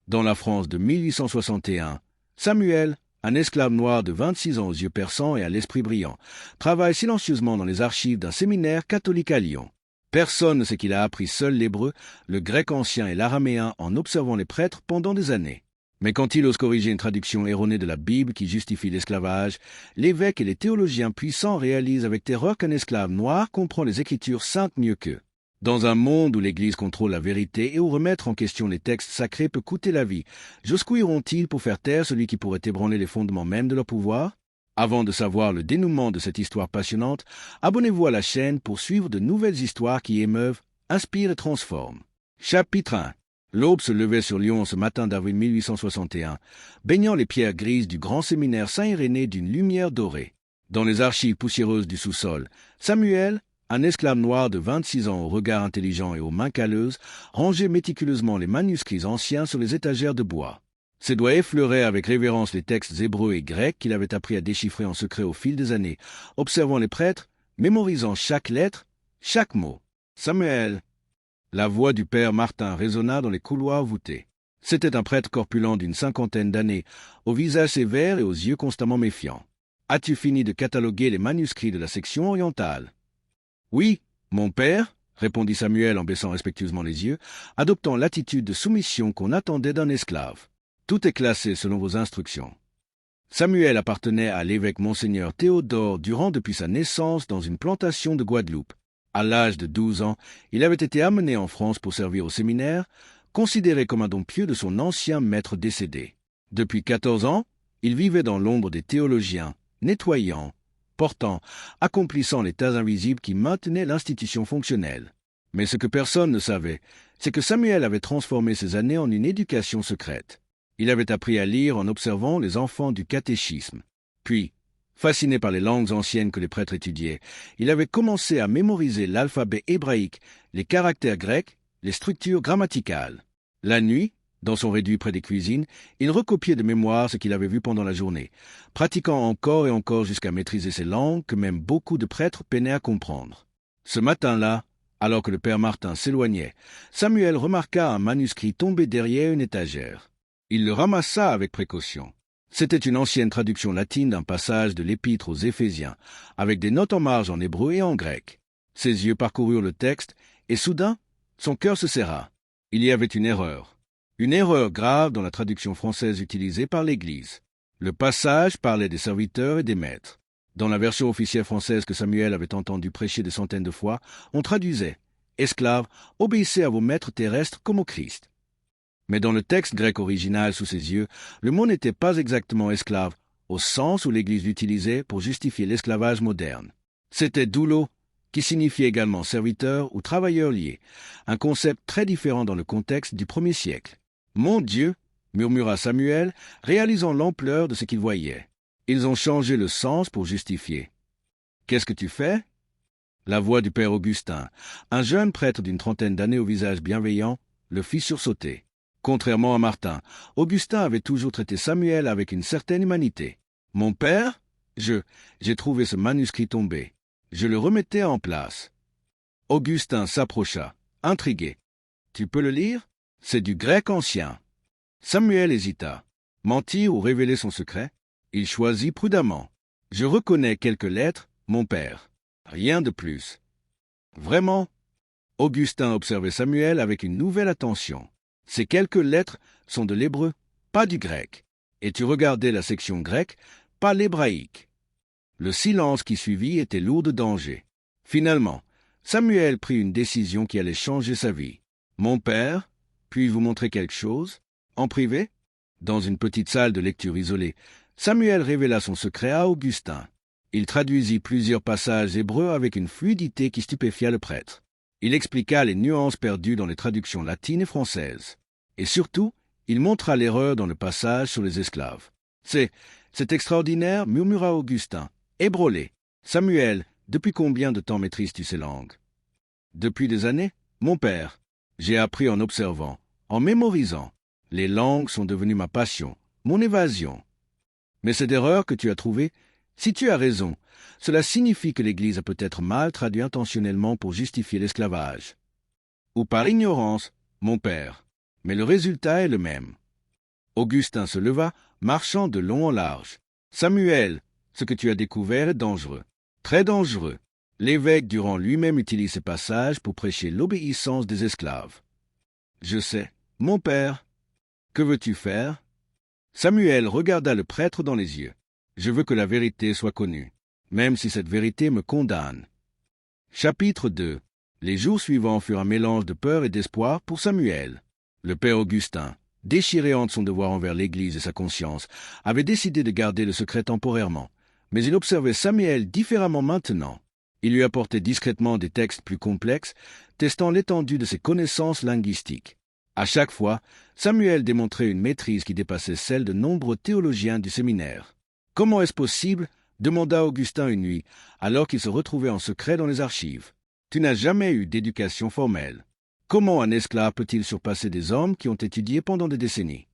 Dans la France de 1861, Samuel, un esclave noir de 26 ans aux yeux perçants et à l'esprit brillant, travaille silencieusement dans les archives d'un séminaire catholique à Lyon. Personne ne sait qu'il a appris seul l'hébreu, le grec ancien et l'araméen en observant les prêtres pendant des années. Mais quand il ose corriger une traduction erronée de la Bible qui justifie l'esclavage, l'évêque et les théologiens puissants réalisent avec terreur qu'un esclave noir comprend les Écritures saintes mieux qu'eux. Dans un monde où l'Église contrôle la vérité et où remettre en question les textes sacrés peut coûter la vie, jusqu'où iront-ils pour faire taire celui qui pourrait ébranler les fondements même de leur pouvoir? Avant de savoir le dénouement de cette histoire passionnante, abonnez-vous à la chaîne pour suivre de nouvelles histoires qui émeuvent, inspirent et transforment. Chapitre 1. L'aube se levait sur Lyon ce matin d'avril 1861, baignant les pierres grises du grand séminaire Saint-Irénée d'une lumière dorée. Dans les archives poussiéreuses du sous-sol, Samuel, un esclave noir de 26 ans au regard intelligent et aux mains calleuses, rangeait méticuleusement les manuscrits anciens sur les étagères de bois. Ses doigts effleuraient avec révérence les textes hébreux et grecs qu'il avait appris à déchiffrer en secret au fil des années, observant les prêtres, mémorisant chaque lettre, chaque mot. « Samuel !» La voix du père Martin résonna dans les couloirs voûtés. C'était un prêtre corpulent d'une 50aine d'années, au visage sévère et aux yeux constamment méfiants. « As-tu fini de cataloguer les manuscrits de la section orientale ?»« Oui, mon père, » répondit Samuel en baissant respectueusement les yeux, adoptant l'attitude de soumission qu'on attendait d'un esclave. « Tout est classé selon vos instructions. » Samuel appartenait à l'évêque Monseigneur Théodore Durand depuis sa naissance dans une plantation de Guadeloupe. À l'âge de 12 ans, il avait été amené en France pour servir au séminaire, considéré comme un don pieux de son ancien maître décédé. Depuis 14 ans, il vivait dans l'ombre des théologiens, nettoyant, portant, accomplissant les tâches invisibles qui maintenaient l'institution fonctionnelle. Mais ce que personne ne savait, c'est que Samuel avait transformé ces années en une éducation secrète. Il avait appris à lire en observant les enfants du catéchisme. Puis, fasciné par les langues anciennes que les prêtres étudiaient, il avait commencé à mémoriser l'alphabet hébraïque, les caractères grecs, les structures grammaticales. La nuit, dans son réduit près des cuisines, il recopiait de mémoire ce qu'il avait vu pendant la journée, pratiquant encore et encore jusqu'à maîtriser ces langues que même beaucoup de prêtres peinaient à comprendre. Ce matin-là, alors que le père Martin s'éloignait, Samuel remarqua un manuscrit tombé derrière une étagère. Il le ramassa avec précaution. C'était une ancienne traduction latine d'un passage de l'Épître aux Éphésiens, avec des notes en marge en hébreu et en grec. Ses yeux parcoururent le texte, et soudain, son cœur se serra. Il y avait une erreur grave dans la traduction française utilisée par l'Église. Le passage parlait des serviteurs et des maîtres. Dans la version officielle française que Samuel avait entendu prêcher des centaines de fois, on traduisait « Esclaves, obéissez à vos maîtres terrestres comme au Christ ». Mais dans le texte grec original sous ses yeux, le mot n'était pas exactement esclave, au sens où l'Église l'utilisait pour justifier l'esclavage moderne. C'était doulo, qui signifiait également serviteur ou travailleur lié, un concept très différent dans le contexte du 1er siècle. « Mon Dieu !» murmura Samuel, réalisant l'ampleur de ce qu'il voyait. Ils ont changé le sens pour justifier. « Qu'est-ce que tu fais ?» La voix du père Augustin, un jeune prêtre d'une 30aine d'années au visage bienveillant, le fit sursauter. Contrairement à Martin, Augustin avait toujours traité Samuel avec une certaine humanité. « Mon père, j'ai trouvé ce manuscrit tombé. Je le remettais en place. » Augustin s'approcha, intrigué. « Tu peux le lire? C'est du grec ancien. » Samuel hésita. Mentir ou révéler son secret? Il choisit prudemment. « Je reconnais quelques lettres, mon père. Rien de plus. » Vraiment? Augustin observait Samuel avec une nouvelle attention. Ces quelques lettres sont de l'hébreu, pas du grec. Et tu regardais la section grecque, pas l'hébraïque. Le silence qui suivit était lourd de danger. Finalement, Samuel prit une décision qui allait changer sa vie. « Mon père, puis-je vous montrer quelque chose? En privé ?» Dans une petite salle de lecture isolée, Samuel révéla son secret à Augustin. Il traduisit plusieurs passages hébreux avec une fluidité qui stupéfia le prêtre. Il expliqua les nuances perdues dans les traductions latines et françaises. Et surtout, il montra l'erreur dans le passage sur les esclaves. « C'est extraordinaire, » murmura Augustin. « Hébrolé. Samuel, depuis combien de temps maîtrises-tu ces langues? »« Depuis des années, mon père. J'ai appris en observant, en mémorisant. Les langues sont devenues ma passion, mon évasion. Mais cette erreur que tu as trouvée, si tu as raison, cela signifie que l'Église a peut-être mal traduit intentionnellement pour justifier l'esclavage. Ou par ignorance, mon père. Mais le résultat est le même. Augustin se leva, marchant de long en large. « Samuel, ce que tu as découvert est dangereux. Très dangereux. » L'évêque Durand lui-même utilise ces passages pour prêcher l'obéissance des esclaves. « Je sais, mon père. Que veux-tu faire ?» Samuel regarda le prêtre dans les yeux. « Je veux que la vérité soit connue, même si cette vérité me condamne. » Chapitre 2. Les jours suivants furent un mélange de peur et d'espoir pour Samuel. Le père Augustin, déchiré entre son devoir envers l'Église et sa conscience, avait décidé de garder le secret temporairement, mais il observait Samuel différemment maintenant. Il lui apportait discrètement des textes plus complexes, testant l'étendue de ses connaissances linguistiques. À chaque fois, Samuel démontrait une maîtrise qui dépassait celle de nombreux théologiens du séminaire. « Comment est-ce possible ?» demanda Augustin une nuit, alors qu'il se retrouvait en secret dans les archives. « Tu n'as jamais eu d'éducation formelle. Comment un esclave peut-il surpasser des hommes qui ont étudié pendant des décennies ?»«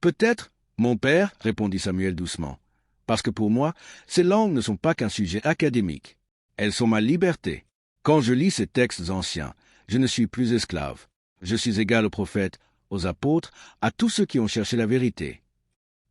Peut-être, mon père, répondit Samuel doucement, parce que pour moi, ces langues ne sont pas qu'un sujet académique. Elles sont ma liberté. Quand je lis ces textes anciens, je ne suis plus esclave. Je suis égal aux prophètes, aux apôtres, à tous ceux qui ont cherché la vérité. »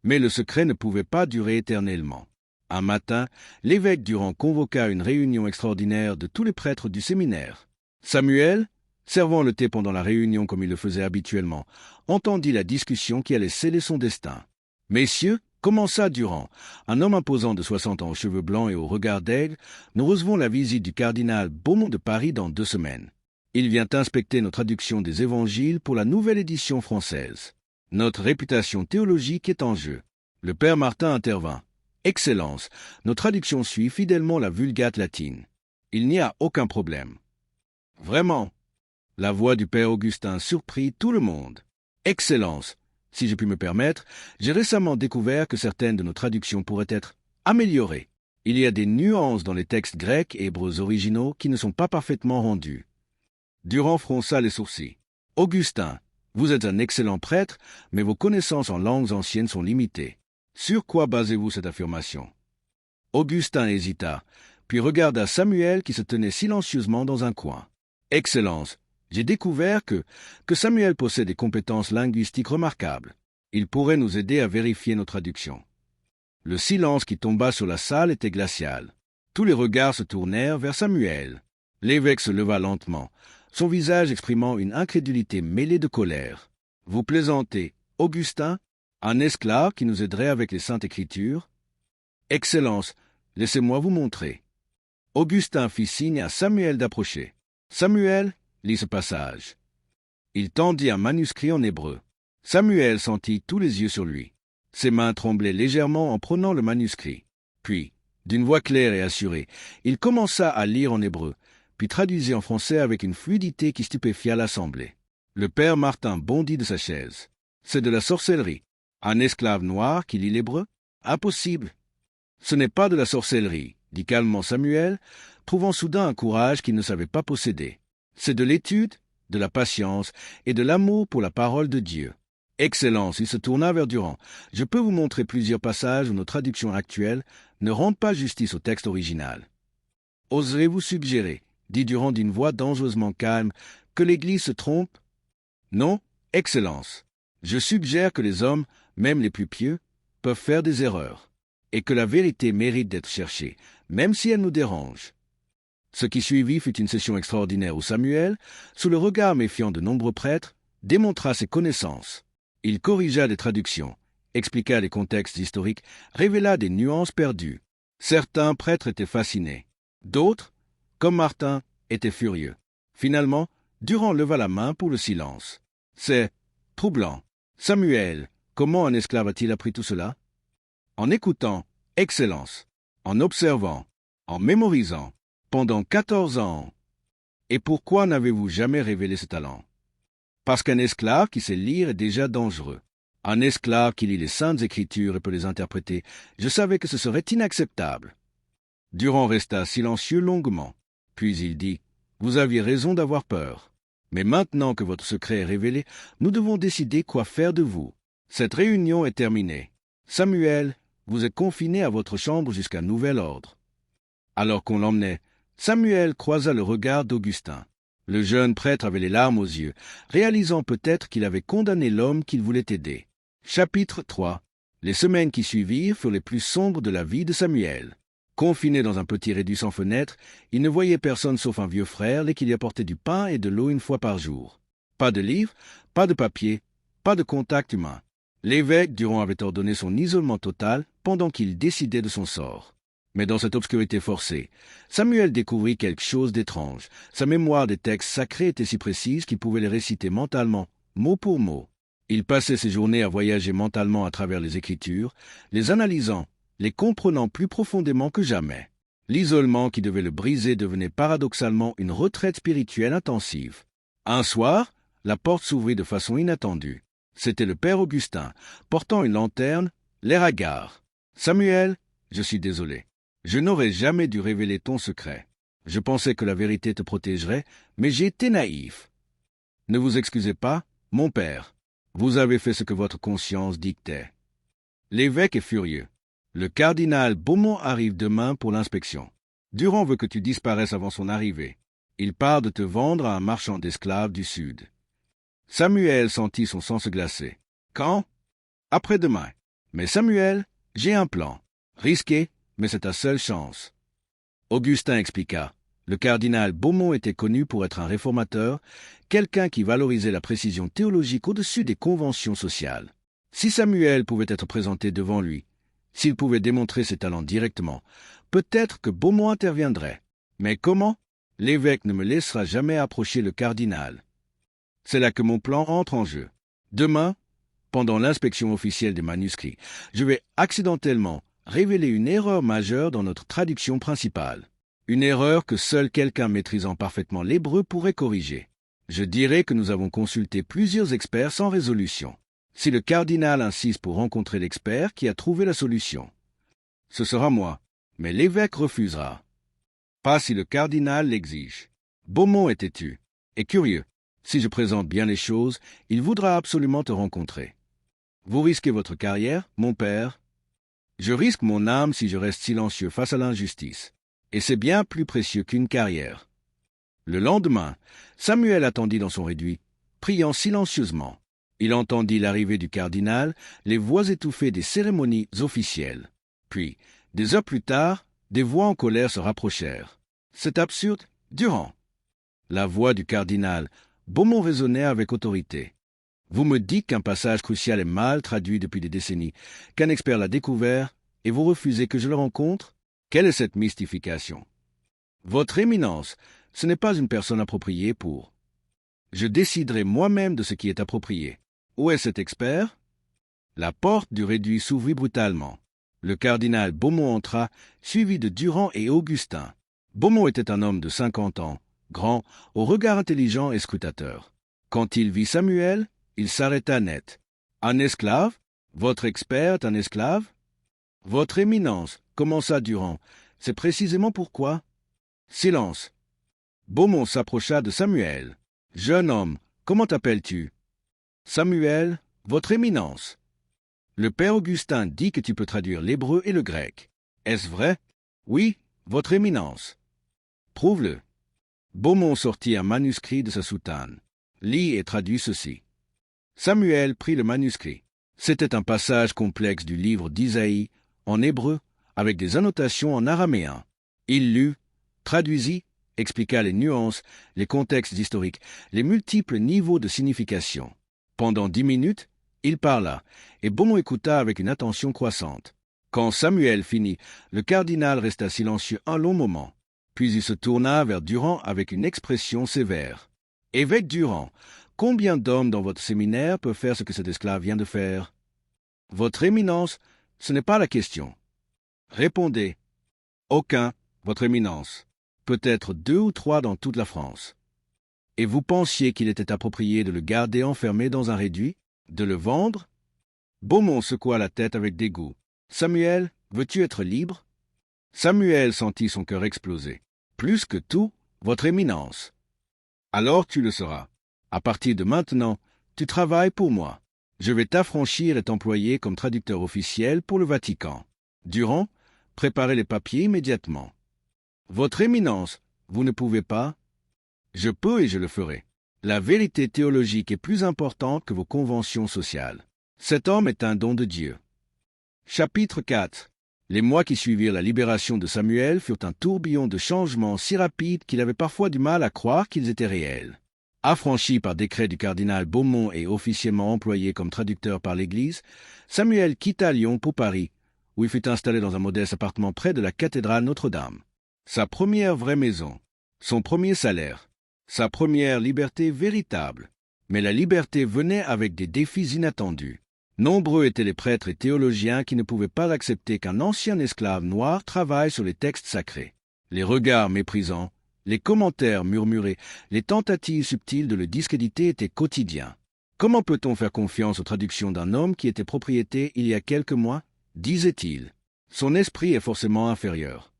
Mais le secret ne pouvait pas durer éternellement. Un matin, l'évêque Durand convoqua une réunion extraordinaire de tous les prêtres du séminaire. Samuel, servant le thé pendant la réunion comme il le faisait habituellement, entendit la discussion qui allait sceller son destin. « Messieurs, commença Durand, un homme imposant de 60 ans aux cheveux blancs et au regard d'aigle, nous recevons la visite du cardinal Beaumont de Paris dans 2 semaines. Il vient inspecter nos traductions des évangiles pour la nouvelle édition française. Notre réputation théologique est en jeu. » Le père Martin intervint. « Excellence, nos traductions suivent fidèlement la Vulgate latine. Il n'y a aucun problème. »« Vraiment ?» La voix du père Augustin surprit tout le monde. « Excellence, si je puis me permettre, j'ai récemment découvert que certaines de nos traductions pourraient être améliorées. Il y a des nuances dans les textes grecs et hébreux originaux qui ne sont pas parfaitement rendus. » Durand fronça les sourcils. « Augustin, vous êtes un excellent prêtre, mais vos connaissances en langues anciennes sont limitées. Sur quoi basez-vous cette affirmation ?» Augustin hésita, puis regarda Samuel qui se tenait silencieusement dans un coin. « Excellence, j'ai découvert que Samuel possède des compétences linguistiques remarquables. Il pourrait nous aider à vérifier nos traductions. » Le silence qui tomba sur la salle était glacial. Tous les regards se tournèrent vers Samuel. L'évêque se leva lentement, son visage exprimant une incrédulité mêlée de colère. « Vous plaisantez, Augustin ? Un esclave qui nous aiderait avec les Saintes Écritures ? Excellence, laissez-moi vous montrer. » Augustin fit signe à Samuel d'approcher. Samuel lit ce passage. Il tendit un manuscrit en hébreu. Samuel sentit tous les yeux sur lui. Ses mains tremblaient légèrement en prenant le manuscrit. Puis, d'une voix claire et assurée, il commença à lire en hébreu, puis traduisit en français avec une fluidité qui stupéfia l'assemblée. Le père Martin bondit de sa chaise. « C'est de la sorcellerie. Un esclave noir qui lit l'hébreu ? Impossible. »« Ce n'est pas de la sorcellerie, » dit calmement Samuel, trouvant soudain un courage qu'il ne savait pas posséder. « C'est de l'étude, de la patience et de l'amour pour la parole de Dieu. » Excellence, il se tourna vers Durand. « Je peux vous montrer plusieurs passages où nos traductions actuelles ne rendent pas justice au texte original. »« Oserez-vous suggérer, » dit Durand d'une voix dangereusement calme, « que l'Église se trompe ? » ?»« Non, Excellence. Je suggère que les hommes, même les plus pieux, peuvent faire des erreurs, et que la vérité mérite d'être cherchée, même si elle nous dérange. » Ce qui suivit fut une session extraordinaire où Samuel, sous le regard méfiant de nombreux prêtres, démontra ses connaissances. Il corrigea les traductions, expliqua les contextes historiques, révéla des nuances perdues. Certains prêtres étaient fascinés. D'autres, comme Martin, étaient furieux. Finalement, Durand leva la main pour le silence. « C'est troublant. Samuel, comment un esclave a-t-il appris tout cela ? » En écoutant, Excellence, en observant, en mémorisant, pendant 14 ans. Et pourquoi n'avez-vous jamais révélé ce talent ? Parce qu'un esclave qui sait lire est déjà dangereux. Un esclave qui lit les Saintes Écritures et peut les interpréter, je savais que ce serait inacceptable. Durand resta silencieux longuement. Puis il dit, « Vous aviez raison d'avoir peur. Mais maintenant que votre secret est révélé, nous devons décider quoi faire de vous. Cette réunion est terminée. Samuel, vous êtes confiné à votre chambre jusqu'à nouvel ordre. » Alors qu'on l'emmenait, Samuel croisa le regard d'Augustin. Le jeune prêtre avait les larmes aux yeux, réalisant peut-être qu'il avait condamné l'homme qu'il voulait aider. Chapitre 3. Les semaines qui suivirent furent les plus sombres de la vie de Samuel. Confiné dans un petit réduit sans fenêtre, il ne voyait personne sauf un vieux frère qui lui apportait du pain et de l'eau une fois par jour. Pas de livres, pas de papier, pas de contact humain. L'évêque Durand avait ordonné son isolement total pendant qu'il décidait de son sort. Mais dans cette obscurité forcée, Samuel découvrit quelque chose d'étrange. Sa mémoire des textes sacrés était si précise qu'il pouvait les réciter mentalement, mot pour mot. Il passait ses journées à voyager mentalement à travers les Écritures, les analysant, les comprenant plus profondément que jamais. L'isolement qui devait le briser devenait paradoxalement une retraite spirituelle intensive. Un soir, la porte s'ouvrit de façon inattendue. C'était le père Augustin, portant une lanterne, l'air hagard. « Samuel, je suis désolé. Je n'aurais jamais dû révéler ton secret. Je pensais que la vérité te protégerait, mais j'ai été naïf. Ne vous excusez pas, mon père. Vous avez fait ce que votre conscience dictait. » L'évêque est furieux. Le cardinal Beaumont arrive demain pour l'inspection. Durand veut que tu disparaisses avant son arrivée. Il part de te vendre à un marchand d'esclaves du Sud. Samuel sentit son sang se glacer. Quand? Après-demain. Mais Samuel, j'ai un plan. Risqué, mais c'est ta seule chance. Augustin expliqua. Le cardinal Beaumont était connu pour être un réformateur, quelqu'un qui valorisait la précision théologique au-dessus des conventions sociales. Si Samuel pouvait être présenté devant lui, s'il pouvait démontrer ses talents directement, peut-être que Beaumont interviendrait. Mais comment? L'évêque ne me laissera jamais approcher le cardinal. C'est là que mon plan entre en jeu. Demain, pendant l'inspection officielle des manuscrits, je vais accidentellement révéler une erreur majeure dans notre traduction principale. Une erreur que seul quelqu'un maîtrisant parfaitement l'hébreu pourrait corriger. Je dirai que nous avons consulté plusieurs experts sans résolution. Si le cardinal insiste pour rencontrer l'expert qui a trouvé la solution, ce sera moi, mais l'évêque refusera. Pas si le cardinal l'exige. Beaumont est têtu et curieux. Si je présente bien les choses, il voudra absolument te rencontrer. Vous risquez votre carrière, mon père. Je risque mon âme si je reste silencieux face à l'injustice. Et c'est bien plus précieux qu'une carrière. Le lendemain, Samuel attendit dans son réduit, priant silencieusement. Il entendit l'arrivée du cardinal, les voix étouffées des cérémonies officielles. Puis, des heures plus tard, des voix en colère se rapprochèrent. C'est absurde, Durand. La voix du cardinal, Beaumont raisonnait avec autorité. Vous me dites qu'un passage crucial est mal traduit depuis des décennies, qu'un expert l'a découvert, et vous refusez que je le rencontre? Quelle est cette mystification? Votre éminence, ce n'est pas une personne appropriée pour. Je déciderai moi-même de ce qui est approprié. Où est cet expert? La porte du réduit s'ouvrit brutalement. Le cardinal Beaumont entra, suivi de Durand et Augustin. Beaumont était un homme de 50 ans, grand, au regard intelligent et scrutateur. Quand il vit Samuel, il s'arrêta net. Un esclave? Votre expert est un esclave? Votre éminence, commença Durand, c'est précisément pourquoi. Silence. Beaumont s'approcha de Samuel. Jeune homme, comment t'appelles-tu? Samuel, votre éminence. Le père Augustin dit que tu peux traduire l'hébreu et le grec. Est-ce vrai? Oui, votre éminence. Prouve-le. Beaumont sortit un manuscrit de sa soutane. Lis et traduis ceci. Samuel prit le manuscrit. C'était un passage complexe du livre d'Isaïe, en hébreu, avec des annotations en araméen. Il lut, traduisit, expliqua les nuances, les contextes historiques, les multiples niveaux de signification. Pendant 10 minutes, il parla, et Beaumont écouta avec une attention croissante. Quand Samuel finit, le cardinal resta silencieux un long moment. Puis il se tourna vers Durand avec une expression sévère. « Évêque Durand, combien d'hommes dans votre séminaire peuvent faire ce que cet esclave vient de faire? Votre éminence, ce n'est pas la question. Répondez. Aucun, votre éminence. Peut-être 2 ou 3 dans toute la France. Et vous pensiez qu'il était approprié de le garder enfermé dans un réduit? De le vendre? » Beaumont secoua la tête avec dégoût. « Samuel, veux-tu être libre? » Samuel sentit son cœur exploser. « Plus que tout, votre éminence. » « Alors tu le seras. À partir de maintenant, tu travailles pour moi. Je vais t'affranchir et t'employer comme traducteur officiel pour le Vatican. Durand, préparez les papiers immédiatement. Votre éminence, vous ne pouvez pas? Je peux et je le ferai. La vérité théologique est plus importante que vos conventions sociales. Cet homme est un don de Dieu. Chapitre 4. Les mois qui suivirent la libération de Samuel furent un tourbillon de changements si rapide qu'il avait parfois du mal à croire qu'ils étaient réels. Affranchi par décret du cardinal Beaumont et officiellement employé comme traducteur par l'Église, Samuel quitta Lyon pour Paris, où il fut installé dans un modeste appartement près de la cathédrale Notre-Dame. Sa première vraie maison, son premier salaire, sa première liberté véritable. Mais la liberté venait avec des défis inattendus. Nombreux étaient les prêtres et théologiens qui ne pouvaient pas accepter qu'un ancien esclave noir travaille sur les textes sacrés. Les regards méprisants, les commentaires murmurés, les tentatives subtiles de le discréditer étaient quotidiens. Comment peut-on faire confiance aux traductions d'un homme qui était propriété il y a quelques mois, disait-il. Son esprit est forcément inférieur.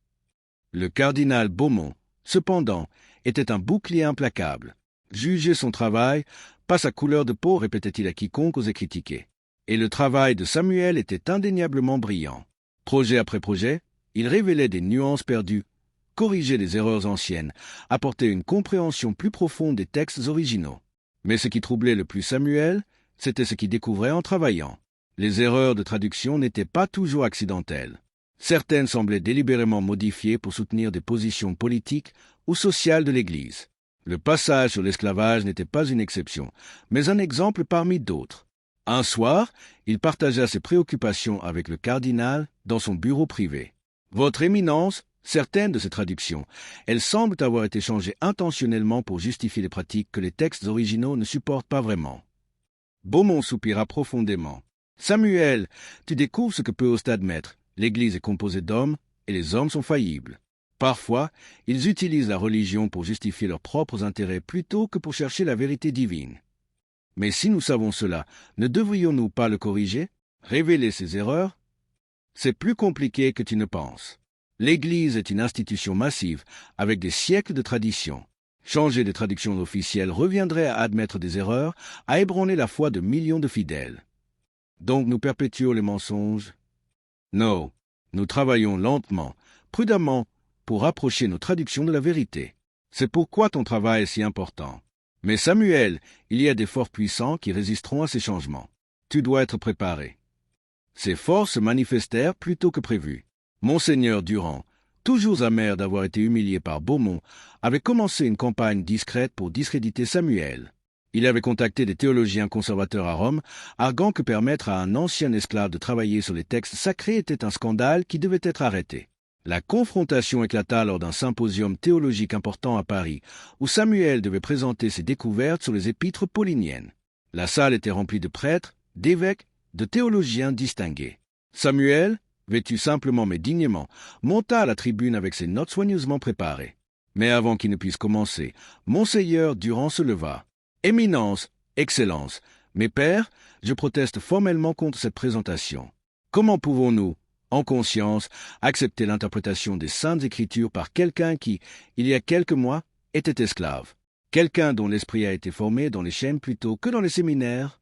Le cardinal Beaumont, cependant, était un bouclier implacable. Juger son travail, pas sa couleur de peau, répétait-il à quiconque osait critiquer. Et le travail de Samuel était indéniablement brillant. Projet après projet, il révélait des nuances perdues, corrigeait des erreurs anciennes, apportait une compréhension plus profonde des textes originaux. Mais ce qui troublait le plus Samuel, c'était ce qu'il découvrait en travaillant. Les erreurs de traduction n'étaient pas toujours accidentelles. Certaines semblaient délibérément modifiées pour soutenir des positions politiques ou sociales de l'Église. Le passage sur l'esclavage n'était pas une exception, mais un exemple parmi d'autres. Un soir, il partagea ses préoccupations avec le cardinal dans son bureau privé. « Votre Éminence, certaines de ces traductions, elles semblent avoir été changées intentionnellement pour justifier les pratiques que les textes originaux ne supportent pas vraiment. » Beaumont soupira profondément. « Samuel, tu découvres ce que peu osent admettre. L'Église est composée d'hommes, et les hommes sont faillibles. Parfois, ils utilisent la religion pour justifier leurs propres intérêts plutôt que pour chercher la vérité divine. Mais si nous savons cela, ne devrions-nous pas le corriger, révéler ses erreurs? C'est plus compliqué que tu ne penses. L'Église est une institution massive, avec des siècles de tradition. Changer de traduction officielle reviendrait à admettre des erreurs, à ébranler la foi de millions de fidèles. Donc nous perpétuons les mensonges? Non, nous travaillons lentement, prudemment, pour rapprocher nos traductions de la vérité. C'est pourquoi ton travail est si important. Mais Samuel, il y a des forces puissants qui résisteront à ces changements. Tu dois être préparé. Ces forces se manifestèrent plus tôt que prévu. Monseigneur Durand, toujours amer d'avoir été humilié par Beaumont, avait commencé une campagne discrète pour discréditer Samuel. Il avait contacté des théologiens conservateurs à Rome, arguant que permettre à un ancien esclave de travailler sur les textes sacrés était un scandale qui devait être arrêté. La confrontation éclata lors d'un symposium théologique important à Paris, où Samuel devait présenter ses découvertes sur les épîtres pauliniennes. La salle était remplie de prêtres, d'évêques, de théologiens distingués. Samuel, vêtu simplement mais dignement, monta à la tribune avec ses notes soigneusement préparées. Mais avant qu'il ne puisse commencer, Monseigneur Durand se leva. « Éminence, Excellence, mes pairs, je proteste formellement contre cette présentation. Comment pouvons-nous, en conscience, accepter l'interprétation des Saintes Écritures par quelqu'un qui, il y a quelques mois, était esclave, quelqu'un dont l'esprit a été formé dans les chaînes plutôt que dans les séminaires? »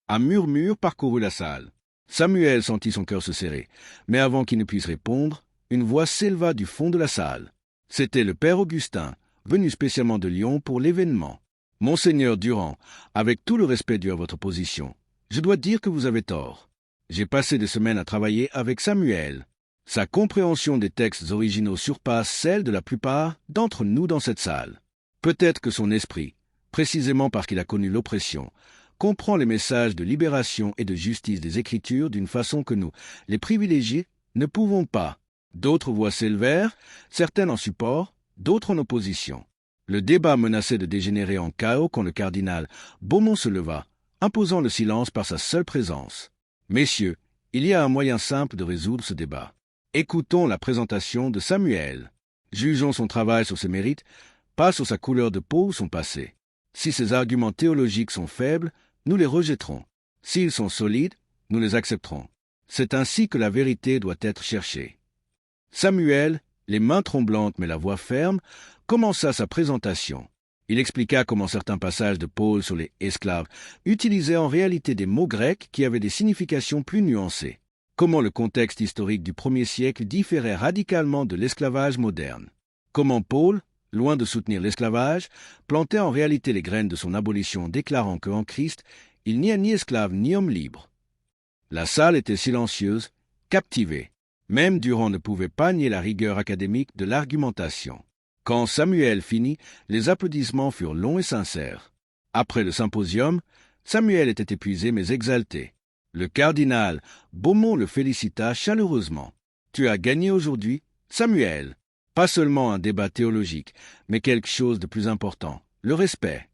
Un murmure parcourut la salle. Samuel sentit son cœur se serrer, mais avant qu'il ne puisse répondre, une voix s'éleva du fond de la salle. C'était le père Augustin, venu spécialement de Lyon pour l'événement. « Monseigneur Durand, avec tout le respect dû à votre position, je dois dire que vous avez tort. J'ai passé des semaines à travailler avec Samuel. Sa compréhension des textes originaux surpasse celle de la plupart d'entre nous dans cette salle. Peut-être que son esprit, précisément parce qu'il a connu l'oppression, comprend les messages de libération et de justice des Écritures d'une façon que nous, les privilégiés, ne pouvons pas. D'autres voix s'élevèrent, certaines en support, d'autres en opposition. Le débat menaçait de dégénérer en chaos quand le cardinal Beaumont se leva, imposant le silence par sa seule présence. « Messieurs, il y a un moyen simple de résoudre ce débat. Écoutons la présentation de Samuel. Jugeons son travail sur ses mérites, pas sur sa couleur de peau ou son passé. Si ses arguments théologiques sont faibles, nous les rejetterons. S'ils sont solides, nous les accepterons. C'est ainsi que la vérité doit être cherchée. » Samuel, les mains tremblantes mais la voix ferme, commença sa présentation. Il expliqua comment certains passages de Paul sur les esclaves utilisaient en réalité des mots grecs qui avaient des significations plus nuancées. Comment le contexte historique du 1er siècle différait radicalement de l'esclavage moderne. Comment Paul, loin de soutenir l'esclavage, plantait en réalité les graines de son abolition, déclarant qu'en Christ, il n'y a ni esclave ni homme libre. La salle était silencieuse, captivée. Même Durand ne pouvait pas nier la rigueur académique de l'argumentation. Quand Samuel finit, les applaudissements furent longs et sincères. Après le symposium, Samuel était épuisé mais exalté. Le cardinal Beaumont le félicita chaleureusement. « Tu as gagné aujourd'hui, Samuel. Pas seulement un débat théologique, mais quelque chose de plus important, le respect.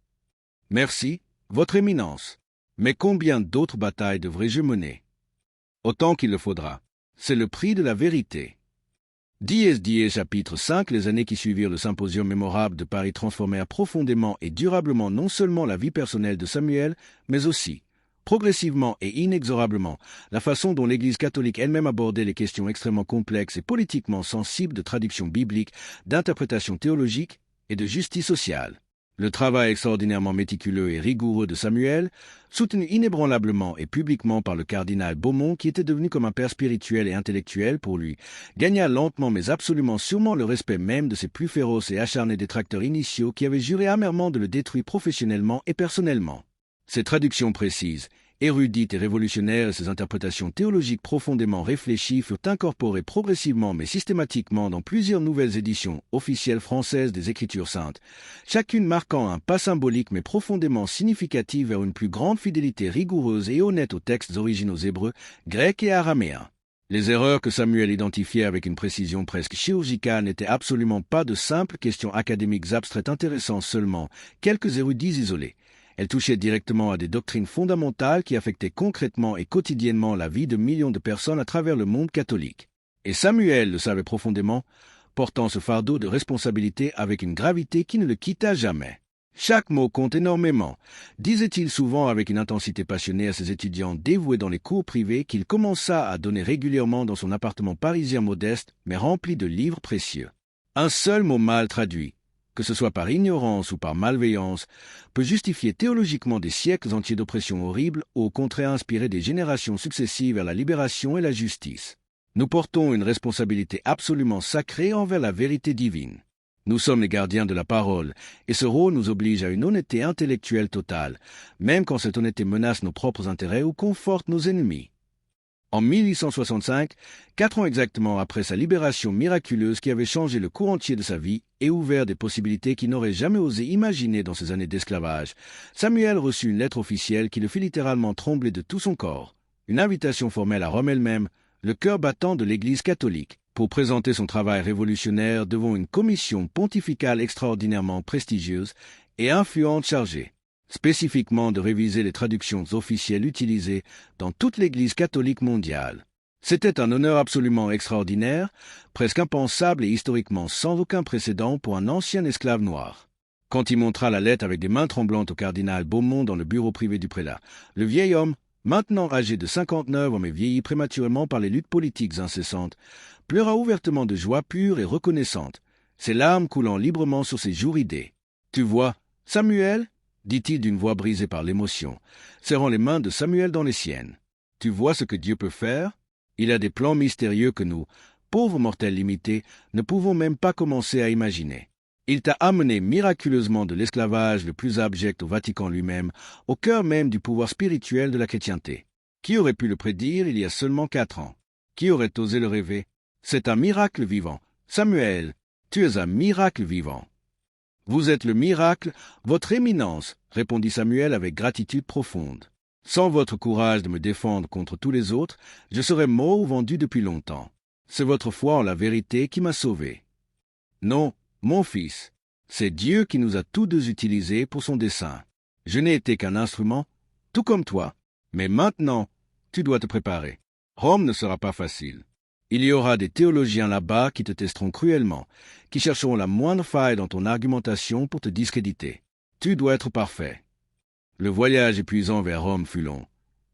Merci, votre éminence. Mais combien d'autres batailles devrais-je mener? Autant qu'il le faudra. C'est le prix de la vérité. » Dies chapitre 5. Les années qui suivirent le symposium mémorable de Paris transformèrent profondément et durablement non seulement la vie personnelle de Samuel, mais aussi, progressivement et inexorablement, la façon dont l'Église catholique elle-même abordait les questions extrêmement complexes et politiquement sensibles de traduction biblique, d'interprétation théologique et de justice sociale. Le travail extraordinairement méticuleux et rigoureux de Samuel, soutenu inébranlablement et publiquement par le cardinal Beaumont, qui était devenu comme un père spirituel et intellectuel pour lui, gagna lentement mais absolument sûrement le respect même de ses plus féroces et acharnés détracteurs initiaux qui avaient juré amèrement de le détruire professionnellement et personnellement. Ses traductions précises, érudites et révolutionnaires et ses interprétations théologiques profondément réfléchies furent incorporées progressivement mais systématiquement dans plusieurs nouvelles éditions officielles françaises des Écritures saintes, chacune marquant un pas symbolique mais profondément significatif vers une plus grande fidélité rigoureuse et honnête aux textes originaux hébreux, grecs et araméens. Les erreurs que Samuel identifiait avec une précision presque chirurgicale n'étaient absolument pas de simples questions académiques abstraites intéressant seulement quelques érudits isolés. Elle touchait directement à des doctrines fondamentales qui affectaient concrètement et quotidiennement la vie de millions de personnes à travers le monde catholique. Et Samuel le savait profondément, portant ce fardeau de responsabilité avec une gravité qui ne le quitta jamais. Chaque mot compte énormément, disait-il souvent avec une intensité passionnée à ses étudiants dévoués dans les cours privés qu'il commença à donner régulièrement dans son appartement parisien modeste mais rempli de livres précieux. Un seul mot mal traduit, que ce soit par ignorance ou par malveillance, peut justifier théologiquement des siècles entiers d'oppression horrible ou au contraire inspirer des générations successives vers la libération et la justice. Nous portons une responsabilité absolument sacrée envers la vérité divine. Nous sommes les gardiens de la parole, et ce rôle nous oblige à une honnêteté intellectuelle totale, même quand cette honnêteté menace nos propres intérêts ou conforte nos ennemis. En 1865, 4 ans exactement après sa libération miraculeuse qui avait changé le cours entier de sa vie et ouvert des possibilités qu'il n'aurait jamais osé imaginer dans ses années d'esclavage, Samuel reçut une lettre officielle qui le fit littéralement trembler de tout son corps, une invitation formelle à Rome elle-même, le cœur battant de l'Église catholique, pour présenter son travail révolutionnaire devant une commission pontificale extraordinairement prestigieuse et influente chargée spécifiquement de réviser les traductions officielles utilisées dans toute l'Église catholique mondiale. C'était un honneur absolument extraordinaire, presque impensable et historiquement sans aucun précédent pour un ancien esclave noir. Quand il montra la lettre avec des mains tremblantes au cardinal Beaumont dans le bureau privé du prélat, le vieil homme, maintenant âgé de 59 ans mais vieilli prématurément par les luttes politiques incessantes, pleura ouvertement de joie pure et reconnaissante, ses larmes coulant librement sur ses joues ridées. « Tu vois, Samuel ?» dit-il d'une voix brisée par l'émotion, serrant les mains de Samuel dans les siennes. « Tu vois ce que Dieu peut faire? Il a des plans mystérieux que nous, pauvres mortels limités, ne pouvons même pas commencer à imaginer. Il t'a amené miraculeusement de l'esclavage le plus abject au Vatican lui-même, au cœur même du pouvoir spirituel de la chrétienté. Qui aurait pu le prédire il y a seulement 4 ans? Qui aurait osé le rêver? C'est un miracle vivant. Samuel, tu es un miracle vivant. » « Vous êtes le miracle, votre éminence, » répondit Samuel avec gratitude profonde. « Sans votre courage de me défendre contre tous les autres, je serais mort ou vendu depuis longtemps. C'est votre foi en la vérité qui m'a sauvé. » Non, mon fils, c'est Dieu qui nous a tous deux utilisés pour son dessein. Je n'ai été qu'un instrument, tout comme toi. Mais maintenant, tu dois te préparer. Rome ne sera pas facile. Il y aura des théologiens là-bas qui te testeront cruellement, qui chercheront la moindre faille dans ton argumentation pour te discréditer. Tu dois être parfait. Le voyage épuisant vers Rome fut long,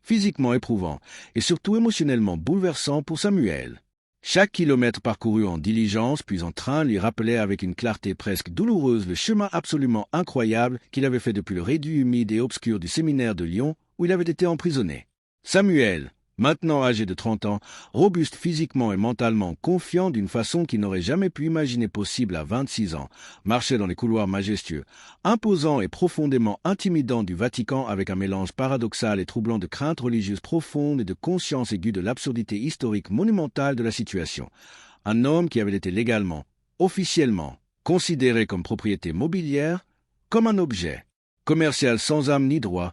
physiquement éprouvant et surtout émotionnellement bouleversant pour Samuel. Chaque kilomètre parcouru en diligence puis en train lui rappelait avec une clarté presque douloureuse le chemin absolument incroyable qu'il avait fait depuis le réduit humide et obscur du séminaire de Lyon où il avait été emprisonné. Samuel, Maintenant âgé de 30 ans, robuste physiquement et mentalement, confiant d'une façon qu'il n'aurait jamais pu imaginer possible à 26 ans, marchait dans les couloirs majestueux, imposant et profondément intimidant du Vatican avec un mélange paradoxal et troublant de craintes religieuses profondes et de conscience aiguë de l'absurdité historique monumentale de la situation. Un homme qui avait été légalement, officiellement, considéré comme propriété mobilière, comme un objet, commercial sans âme ni droit,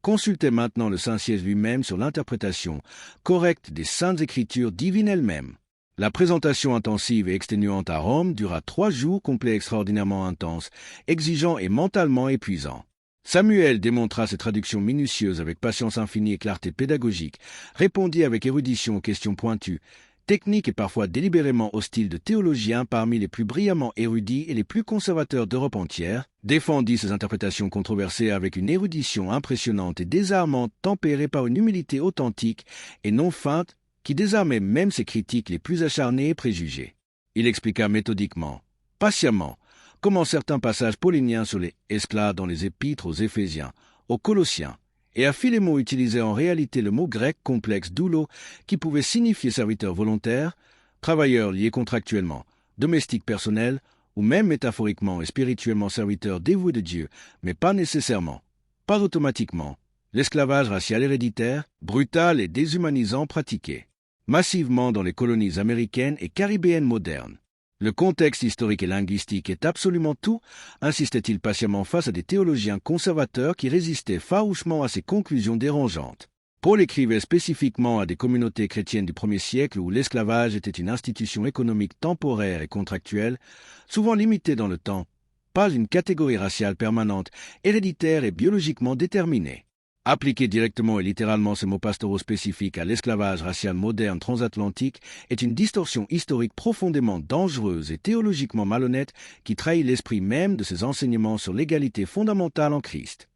consultait maintenant le Saint-Siège lui-même sur l'interprétation correcte des Saintes Écritures divines elles-mêmes. La présentation intensive et exténuante à Rome dura 3 jours complets extraordinairement intenses, exigeants et mentalement épuisants. Samuel démontra ses traductions minutieuses avec patience infinie et clarté pédagogique, répondit avec érudition aux questions pointues, techniques et parfois délibérément hostiles de théologiens parmi les plus brillamment érudits et les plus conservateurs d'Europe entière, défendit ses interprétations controversées avec une érudition impressionnante et désarmante tempérée par une humilité authentique et non feinte qui désarmait même ses critiques les plus acharnés et préjugés. Il expliqua méthodiquement, patiemment, comment certains passages pauliniens sur les esclaves dans les épîtres aux Éphésiens, aux Colossiens, et à Philémon utilisait en réalité le mot grec complexe doulo qui pouvait signifier serviteur volontaire, travailleur lié contractuellement, domestique personnel ou même métaphoriquement et spirituellement serviteur dévoué de Dieu, mais pas nécessairement, pas automatiquement, l'esclavage racial héréditaire, brutal et déshumanisant pratiqué massivement dans les colonies américaines et caribéennes modernes. Le contexte historique et linguistique est absolument tout, insistait-il patiemment face à des théologiens conservateurs qui résistaient farouchement à ces conclusions dérangeantes. Paul écrivait spécifiquement à des communautés chrétiennes du 1er siècle où l'esclavage était une institution économique temporaire et contractuelle, souvent limitée dans le temps, pas une catégorie raciale permanente, héréditaire et biologiquement déterminée. Appliquer directement et littéralement ces mots pastoraux spécifiques à l'esclavage racial moderne transatlantique est une distorsion historique profondément dangereuse et théologiquement malhonnête qui trahit l'esprit même de ses enseignements sur l'égalité fondamentale en Christ.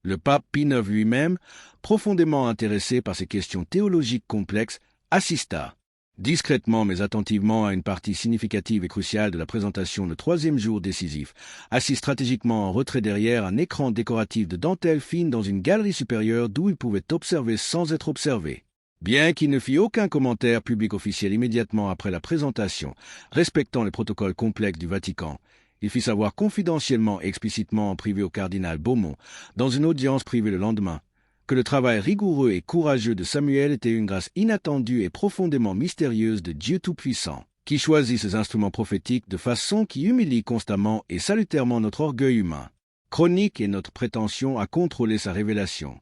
Le pape Pie IX lui-même, profondément intéressé par ces questions théologiques complexes, assista, discrètement mais attentivement à une partie significative et cruciale de la présentation le 3e jour décisif, assis stratégiquement en retrait derrière un écran décoratif de dentelle fine dans une galerie supérieure d'où il pouvait observer sans être observé. Bien qu'il ne fit aucun commentaire public officiel immédiatement après la présentation, respectant les protocoles complexes du Vatican, il fit savoir confidentiellement et explicitement en privé au cardinal Beaumont, dans une audience privée le lendemain, que le travail rigoureux et courageux de Samuel était une grâce inattendue et profondément mystérieuse de Dieu Tout-Puissant, qui choisit ses instruments prophétiques de façon qui humilie constamment et salutairement notre orgueil humain, chronique et notre prétention à contrôler sa révélation.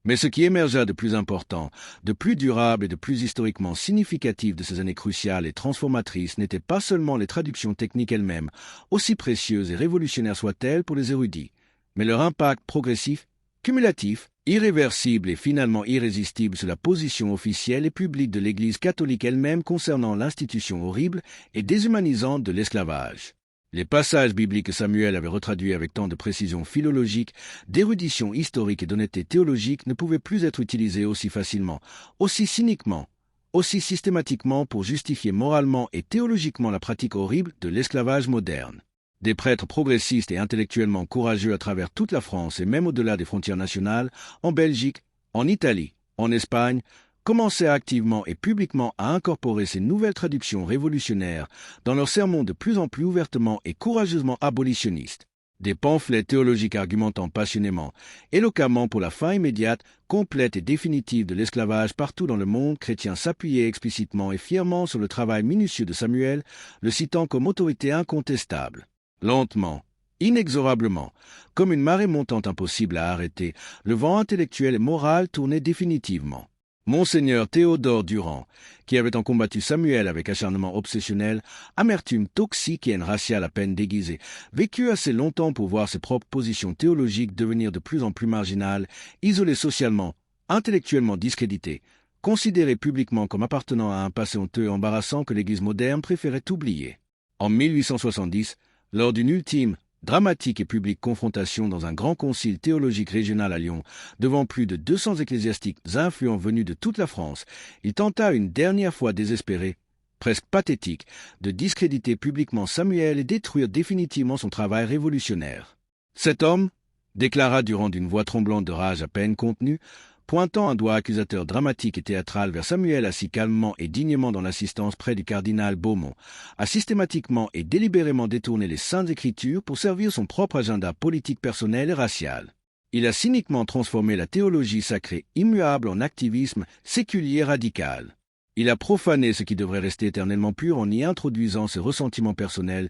Mais ce qui émergea de plus important, de plus durable et de plus historiquement significatif de ces années cruciales et transformatrices n'était pas seulement les traductions techniques elles-mêmes, aussi précieuses et révolutionnaires soient-elles pour les érudits, mais leur impact progressif, cumulatif, irréversible et finalement irrésistible sur la position officielle et publique de l'Église catholique elle-même concernant l'institution horrible et déshumanisante de l'esclavage. Les passages bibliques que Samuel avait retraduits avec tant de précision philologique, d'érudition historique et d'honnêteté théologique ne pouvaient plus être utilisés aussi facilement, aussi cyniquement, aussi systématiquement pour justifier moralement et théologiquement la pratique horrible de l'esclavage moderne. Des prêtres progressistes et intellectuellement courageux à travers toute la France et même au-delà des frontières nationales, en Belgique, en Italie, en Espagne, commençaient activement et publiquement à incorporer ces nouvelles traductions révolutionnaires dans leurs sermons de plus en plus ouvertement et courageusement abolitionnistes. Des pamphlets théologiques argumentant passionnément, éloquemment pour la fin immédiate, complète et définitive de l'esclavage partout dans le monde chrétien s'appuyaient explicitement et fièrement sur le travail minutieux de Samuel, le citant comme autorité incontestable. Lentement, inexorablement, comme une marée montante impossible à arrêter, le vent intellectuel et moral tournait définitivement. Monseigneur Théodore Durand, qui avait en combattu Samuel avec acharnement obsessionnel, amertume toxique et haine raciale à peine déguisée, vécut assez longtemps pour voir ses propres positions théologiques devenir de plus en plus marginales, isolées socialement, intellectuellement discréditées, considérées publiquement comme appartenant à un passé honteux et embarrassant que l'Église moderne préférait oublier. En 1870, lors d'une ultime, dramatique et publique confrontation dans un grand concile théologique régional à Lyon, devant plus de 200 ecclésiastiques influents venus de toute la France, il tenta une dernière fois désespérée, presque pathétique, de discréditer publiquement Samuel et détruire définitivement son travail révolutionnaire. Cet homme, déclara Durand d'une voix tremblante de rage à peine contenue, pointant un doigt accusateur dramatique et théâtral vers Samuel assis calmement et dignement dans l'assistance près du cardinal Beaumont, a systématiquement et délibérément détourné les Saintes Écritures pour servir son propre agenda politique personnel et racial. Il a cyniquement transformé la théologie sacrée immuable en activisme séculier radical. Il a profané ce qui devrait rester éternellement pur en y introduisant ses ressentiments personnels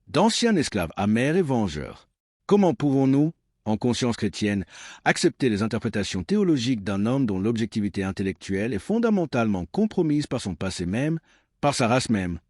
d'anciens esclaves amers et vengeurs. Comment pouvons-nous, en conscience chrétienne, accepter les interprétations théologiques d'un homme dont l'objectivité intellectuelle est fondamentalement compromise par son passé même, par sa race même?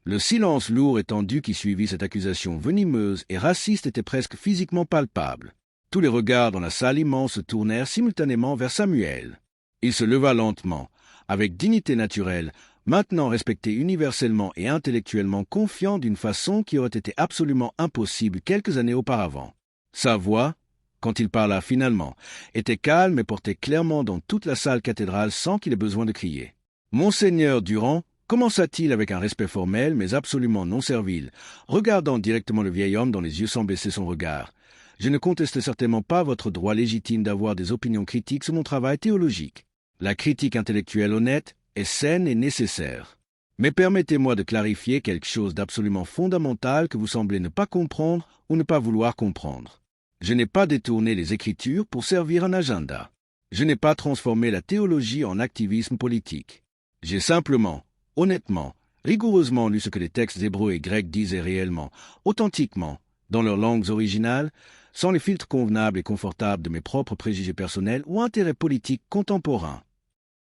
Le silence lourd et tendu qui suivit cette accusation venimeuse et raciste était presque physiquement palpable. Tous les regards dans la salle immense se tournèrent simultanément vers Samuel. Il se leva lentement, avec dignité naturelle, maintenant respecté universellement et intellectuellement confiant d'une façon qui aurait été absolument impossible quelques années auparavant. Sa voix, quand il parla finalement, était calme et portait clairement dans toute la salle cathédrale sans qu'il ait besoin de crier. « Monseigneur Durand », commença-t-il avec un respect formel mais absolument non servile, regardant directement le vieil homme dans les yeux sans baisser son regard. « Je ne conteste certainement pas votre droit légitime d'avoir des opinions critiques sur mon travail théologique. La critique intellectuelle honnête est saine et nécessaire. Mais permettez-moi de clarifier quelque chose d'absolument fondamental que vous semblez ne pas comprendre ou ne pas vouloir comprendre. Je n'ai pas détourné les Écritures pour servir un agenda. Je n'ai pas transformé la théologie en activisme politique. J'ai simplement, honnêtement, rigoureusement lu ce que les textes hébreux et grecs disaient réellement, authentiquement, dans leurs langues originales, sans les filtres convenables et confortables de mes propres préjugés personnels ou intérêts politiques contemporains.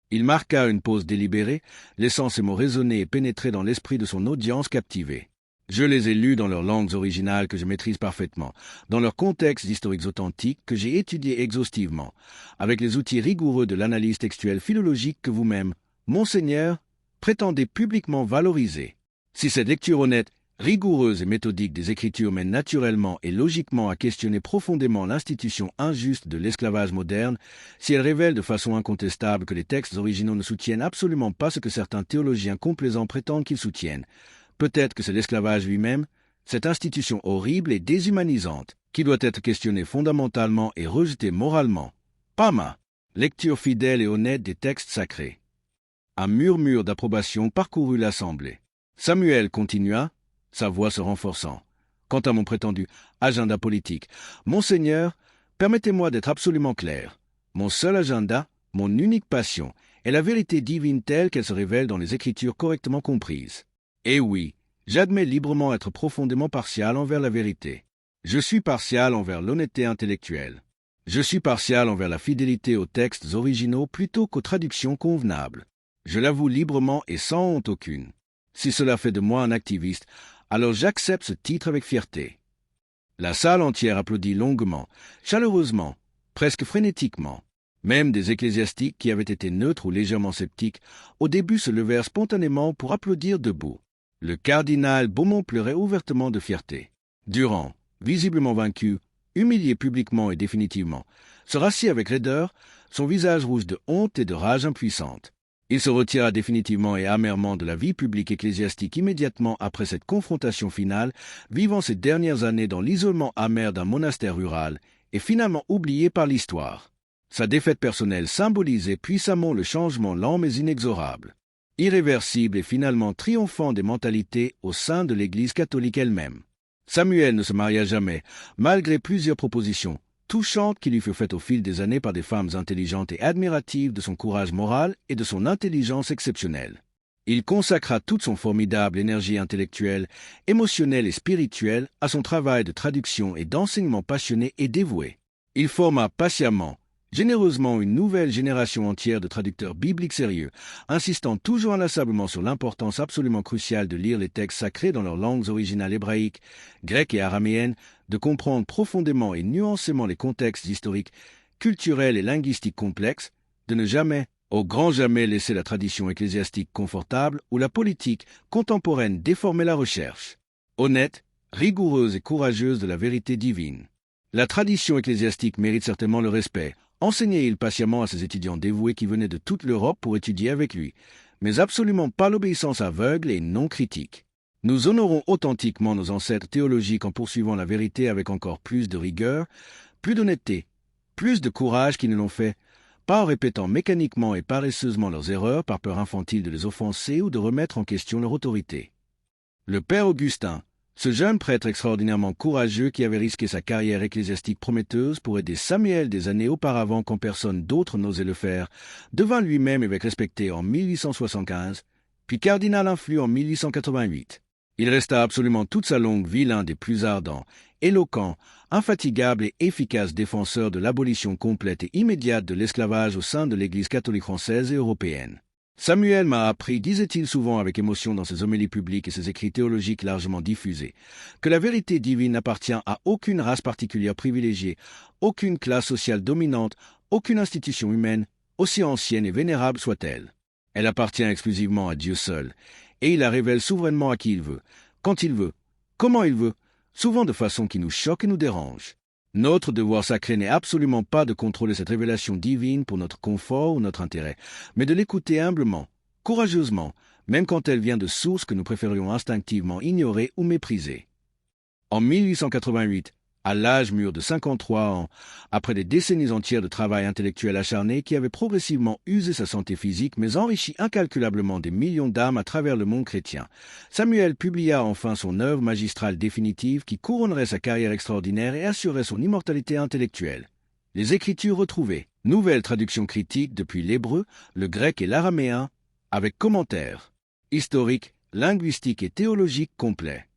Il marqua une pause délibérée, laissant ces mots résonner et pénétrer dans l'esprit de son audience captivée. Je les ai lus dans leurs langues originales que je maîtrise parfaitement, dans leurs contextes historiques authentiques que j'ai étudiés exhaustivement, avec les outils rigoureux de l'analyse textuelle philologique que vous-même, Monseigneur, prétendez publiquement valoriser. Si cette lecture honnête, rigoureuse et méthodique des Écritures mène naturellement et logiquement à questionner profondément l'institution injuste de l'esclavage moderne, si elle révèle de façon incontestable que les textes originaux ne soutiennent absolument pas ce que certains théologiens complaisants prétendent qu'ils soutiennent, peut-être que c'est l'esclavage lui-même, cette institution horrible et déshumanisante, qui doit être questionnée fondamentalement et rejetée moralement. Pama, lecture fidèle et honnête des textes sacrés. Un murmure d'approbation parcourut l'assemblée. Samuel continua, sa voix se renforçant. Quant à mon prétendu agenda politique, Monseigneur, permettez-moi d'être absolument clair. Mon seul agenda, mon unique passion, est la vérité divine telle qu'elle se révèle dans les Écritures correctement comprises. Et oui, j'admets librement être profondément partial envers la vérité. Je suis partial envers l'honnêteté intellectuelle. Je suis partial envers la fidélité aux textes originaux plutôt qu'aux traductions convenables. Je l'avoue librement et sans honte aucune. Si cela fait de moi un activiste, alors j'accepte ce titre avec fierté. La salle entière applaudit longuement, chaleureusement, presque frénétiquement. Même des ecclésiastiques qui avaient été neutres ou légèrement sceptiques, au début se levèrent spontanément pour applaudir debout. Le cardinal Beaumont pleurait ouvertement de fierté. Durand, visiblement vaincu, humilié publiquement et définitivement, se rassit avec raideur, son visage rouge de honte et de rage impuissante. Il se retira définitivement et amèrement de la vie publique ecclésiastique immédiatement après cette confrontation finale, vivant ses dernières années dans l'isolement amer d'un monastère rural et finalement oublié par l'histoire. Sa défaite personnelle symbolisait puissamment le changement lent mais inexorable, irréversible et finalement triomphant des mentalités au sein de l'Église catholique elle-même. Samuel ne se maria jamais, malgré plusieurs propositions touchantes qui lui furent faites au fil des années par des femmes intelligentes et admiratives de son courage moral et de son intelligence exceptionnelle. Il consacra toute son formidable énergie intellectuelle, émotionnelle et spirituelle à son travail de traduction et d'enseignement passionné et dévoué. Il forma patiemment, généreusement une nouvelle génération entière de traducteurs bibliques sérieux, insistant toujours inlassablement sur l'importance absolument cruciale de lire les textes sacrés dans leurs langues originales hébraïques, grecques et araméennes, de comprendre profondément et nuancément les contextes historiques, culturels et linguistiques complexes, de ne jamais, au grand jamais, laisser la tradition ecclésiastique confortable ou la politique contemporaine déformer la recherche, honnête, rigoureuse et courageuse de la vérité divine. La tradition ecclésiastique mérite certainement le respect, enseignait-il patiemment à ses étudiants dévoués qui venaient de toute l'Europe pour étudier avec lui, mais absolument pas l'obéissance aveugle et non critique. Nous honorons authentiquement nos ancêtres théologiques en poursuivant la vérité avec encore plus de rigueur, plus d'honnêteté, plus de courage qu'ils ne l'ont fait, pas en répétant mécaniquement et paresseusement leurs erreurs par peur infantile de les offenser ou de remettre en question leur autorité. Le père Augustin, ce jeune prêtre extraordinairement courageux qui avait risqué sa carrière ecclésiastique prometteuse pour aider Samuel des années auparavant quand personne d'autre n'osait le faire, devint lui-même évêque respecté en 1875, puis cardinal influent en 1888. Il resta absolument toute sa longue vie l'un des plus ardents, éloquents, infatigables et efficaces défenseurs de l'abolition complète et immédiate de l'esclavage au sein de l'Église catholique française et européenne. Samuel m'a appris, disait-il souvent avec émotion dans ses homélies publiques et ses écrits théologiques largement diffusés, que la vérité divine n'appartient à aucune race particulière privilégiée, aucune classe sociale dominante, aucune institution humaine, aussi ancienne et vénérable soit-elle. Elle appartient exclusivement à Dieu seul, et il la révèle souverainement à qui il veut, quand il veut, comment il veut, souvent de façon qui nous choque et nous dérange. Notre devoir sacré n'est absolument pas de contrôler cette révélation divine pour notre confort ou notre intérêt, mais de l'écouter humblement, courageusement, même quand elle vient de sources que nous préférions instinctivement ignorer ou mépriser. En 1888, à l'âge mûr de 53 ans, après des décennies entières de travail intellectuel acharné qui avait progressivement usé sa santé physique mais enrichi incalculablement des millions d'âmes à travers le monde chrétien, Samuel publia enfin son œuvre magistrale définitive qui couronnerait sa carrière extraordinaire et assurerait son immortalité intellectuelle. Les Écritures retrouvées, nouvelle traduction critique depuis l'hébreu, le grec et l'araméen, avec commentaires, historiques, linguistiques et théologiques complets.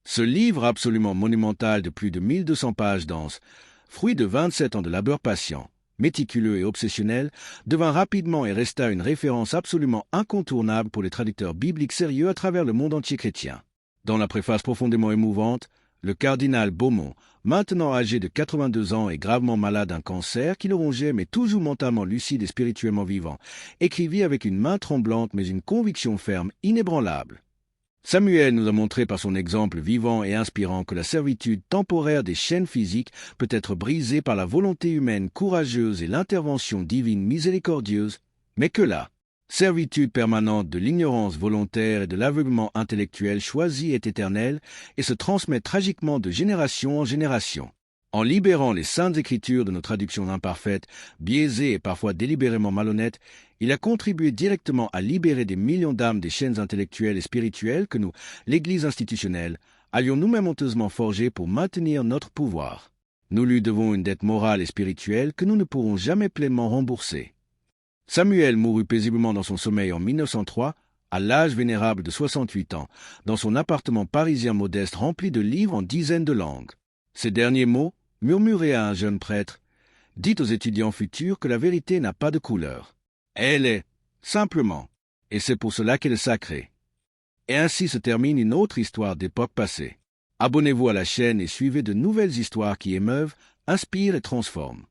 Ce livre absolument monumental de plus de 1200 pages denses, fruit de 27 ans de labeur patient, méticuleux et obsessionnel, devint rapidement et resta une référence absolument incontournable pour les traducteurs bibliques sérieux à travers le monde entier chrétien. Dans la préface profondément émouvante, le cardinal Beaumont, maintenant âgé de 82 ans et gravement malade d'un cancer qui le rongeait mais toujours mentalement lucide et spirituellement vivant, écrivit avec une main tremblante mais une conviction ferme, inébranlable. Samuel nous a montré par son exemple vivant et inspirant que la servitude temporaire des chaînes physiques peut être brisée par la volonté humaine courageuse et l'intervention divine miséricordieuse, mais que la servitude permanente de l'ignorance volontaire et de l'aveuglement intellectuel choisi est éternelle et se transmet tragiquement de génération en génération. En libérant les saintes écritures de nos traductions imparfaites, biaisées et parfois délibérément malhonnêtes, il a contribué directement à libérer des millions d'âmes des chaînes intellectuelles et spirituelles que nous, l'Église institutionnelle, allions nous-mêmes honteusement forger pour maintenir notre pouvoir. Nous lui devons une dette morale et spirituelle que nous ne pourrons jamais pleinement rembourser. Samuel mourut paisiblement dans son sommeil en 1903, à l'âge vénérable de 68 ans, dans son appartement parisien modeste rempli de livres en dizaines de langues. Ces derniers mots, murmurés à un jeune prêtre, dit aux étudiants futurs que la vérité n'a pas de couleur. Elle est, simplement, et c'est pour cela qu'elle est sacrée. Et ainsi se termine une autre histoire d'époque passée. Abonnez-vous à la chaîne et suivez de nouvelles histoires qui émeuvent, inspirent et transforment.